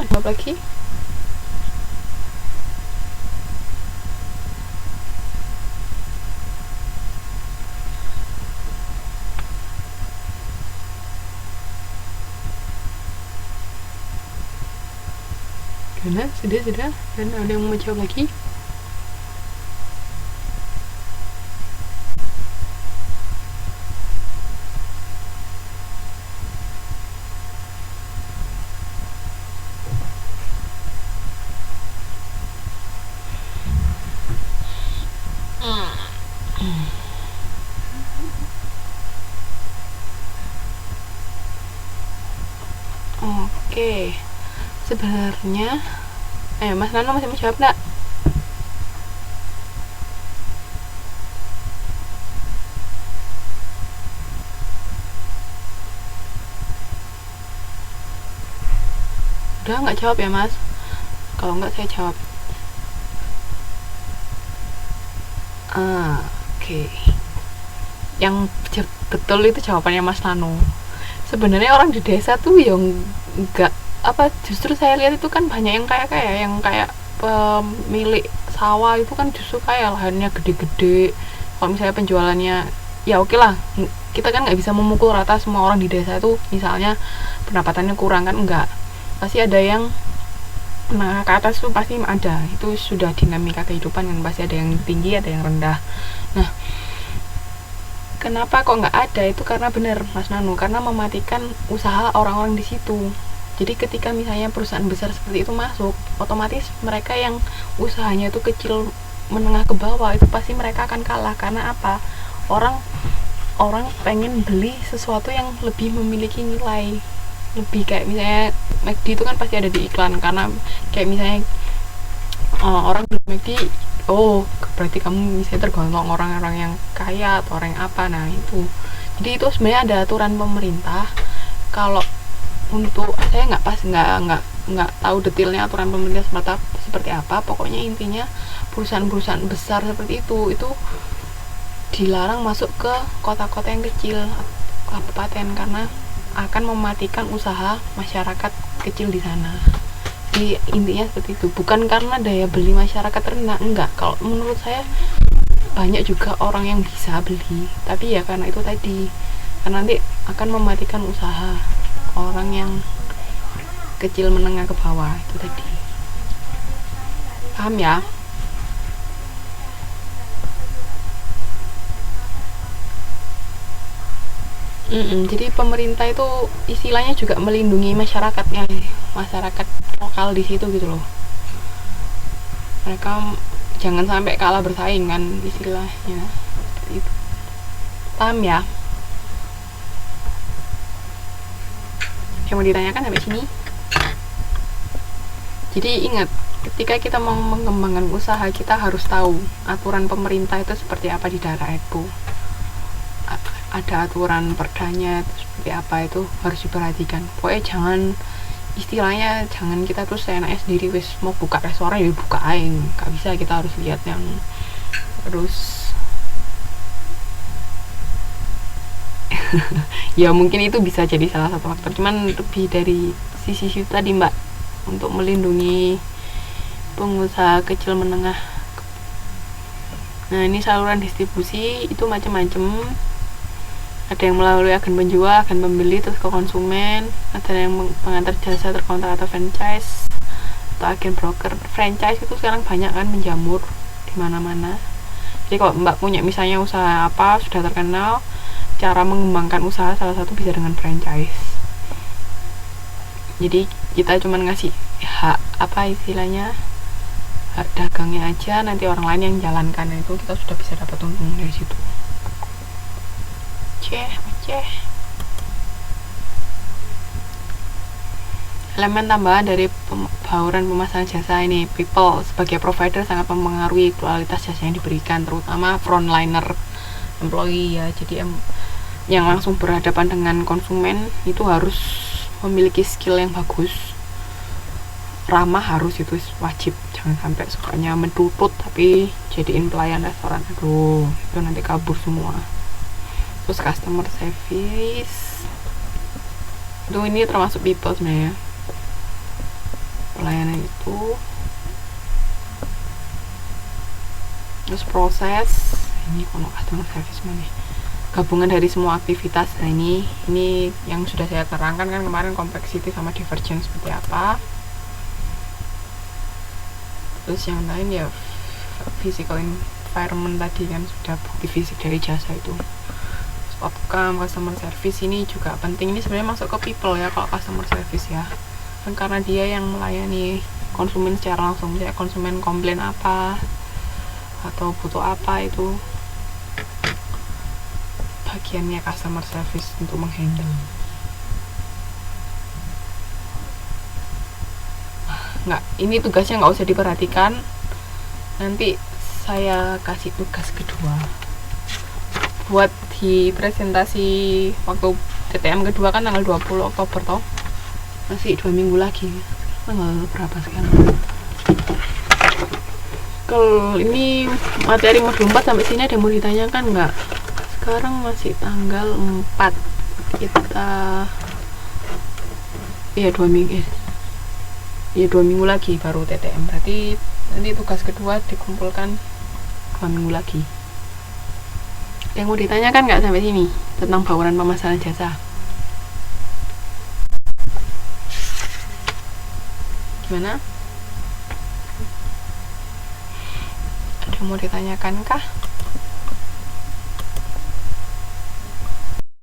Jawab lagi. Gimana? Sudah. Dan ada yang mau jawab lagi? Oke. Sebenarnya Mas Nano masih mau jawab nggak? Udah nggak jawab ya Mas? Kalau nggak saya jawab. Oke. Yang betul itu jawabannya Mas Nano. Sebenarnya orang di desa tuh yang nggak justru saya lihat itu kan banyak yang kayak pemilik sawah itu kan justru kayak lahannya gede-gede. Kalau misalnya penjualannya ya oke lah, kita kan nggak bisa memukul rata semua orang di desa itu misalnya pendapatannya kurang kan, enggak, pasti ada yang nah ke atas tuh pasti ada, itu sudah dinamika kehidupan kan, pasti ada yang tinggi ada yang rendah. Nah, kenapa kok nggak ada, itu karena benar Mas Nanu, karena mematikan usaha orang-orang di situ. Jadi ketika misalnya perusahaan besar seperti itu masuk, otomatis mereka yang usahanya itu kecil menengah ke bawah itu pasti mereka akan kalah. Karena apa? Orang pengen beli sesuatu yang lebih memiliki nilai lebih, kayak misalnya McD itu kan pasti ada di iklan, karena kayak misalnya orang beli McD, oh berarti kamu misalnya tergolong orang-orang yang kaya atau orang yang apa. Nah itu, jadi itu sebenarnya ada aturan pemerintah. Kalau untuk saya nggak tahu detailnya aturan pemerintah seperti apa, pokoknya intinya perusahaan-perusahaan besar seperti itu dilarang masuk ke kota-kota yang kecil, kabupaten, karena akan mematikan usaha masyarakat kecil di sana. Jadi intinya seperti itu, bukan karena daya beli masyarakat rendah, enggak. Kalau menurut saya banyak juga orang yang bisa beli, tapi ya karena itu tadi, karena nanti akan mematikan usaha orang yang kecil menengah ke bawah itu tadi. Paham ya? Jadi pemerintah itu istilahnya juga melindungi masyarakatnya, masyarakat lokal di situ gitu loh. Mereka jangan sampai kalah bersaing kan istilahnya. Seperti itu. Paham ya? Yang mau ditanyakan sampai sini? Jadi ingat, ketika kita mau mengembangkan usaha, kita harus tahu aturan pemerintah itu seperti apa di daerah itu. Ada aturan perdanya itu seperti apa, itu harus diperhatikan. Pokoknya istilahnya jangan kita terus seenaknya sendiri, wis mau buka restoran ya buka aing, gak bisa, kita harus lihat yang terus ya mungkin itu bisa jadi salah satu faktor, cuman lebih dari sisi tadi mbak, untuk melindungi pengusaha kecil menengah. Nah ini saluran distribusi itu macam-macam, ada yang melalui agen penjual, agen pembeli, terus ke konsumen, ada yang pengantar jasa terkontrak atau franchise, atau agen broker. Franchise itu sekarang banyak kan menjamur di mana-mana. Jadi kalau mbak punya misalnya usaha apa sudah terkenal, cara mengembangkan usaha salah satu bisa dengan franchise. Jadi kita cuma ngasih hak istilahnya hak dagangnya aja, nanti orang lain yang jalankan, itu kita sudah bisa dapat untung dari situ. Elemen tambahan dari bauran pemasaran jasa ini, people sebagai provider sangat mempengaruhi kualitas jasa yang diberikan, terutama frontliner employee ya. Jadi yang langsung berhadapan dengan konsumen itu harus memiliki skill yang bagus, ramah, harus, itu wajib. Jangan sampai sukanya mentutut tapi jadiin pelayan restoran, aduh itu nanti kabur semua. Terus customer service itu ini termasuk people sebenarnya. pelayanan itu. Terus proses ini kono customer service mana gabungan dari semua aktivitas. Nah ini yang sudah saya terangkan kan kemarin, complexity sama divergence seperti apa. Terus yang lain ya physical environment tadi kan, sudah bukti fisik dari jasa itu. Outcome customer service ini juga penting, ini sebenarnya masuk ke people ya kalau customer service ya kan, karena dia yang melayani konsumen secara langsung. Misalnya konsumen komplain apa atau butuh apa, itu bagiannya customer service untuk menghandle. Nggak, ini tugasnya nggak usah diperhatikan, nanti saya kasih tugas kedua buat di presentasi waktu TTM kedua kan tanggal 20 Oktober toh, masih 2 minggu lagi. Tanggal berapa sekarang? Kalau ini materi modul 4 sampai sini ada yang mau ditanyakan nggak? Sekarang masih tanggal 4, kita ya 2 minggu ya 2 minggu lagi baru TTM, berarti nanti tugas kedua dikumpulkan 2 minggu lagi. Yang mau ditanyakan nggak sampai sini tentang bauran pemasaran jasa? Gimana? Ada yang mau ditanyakan kah?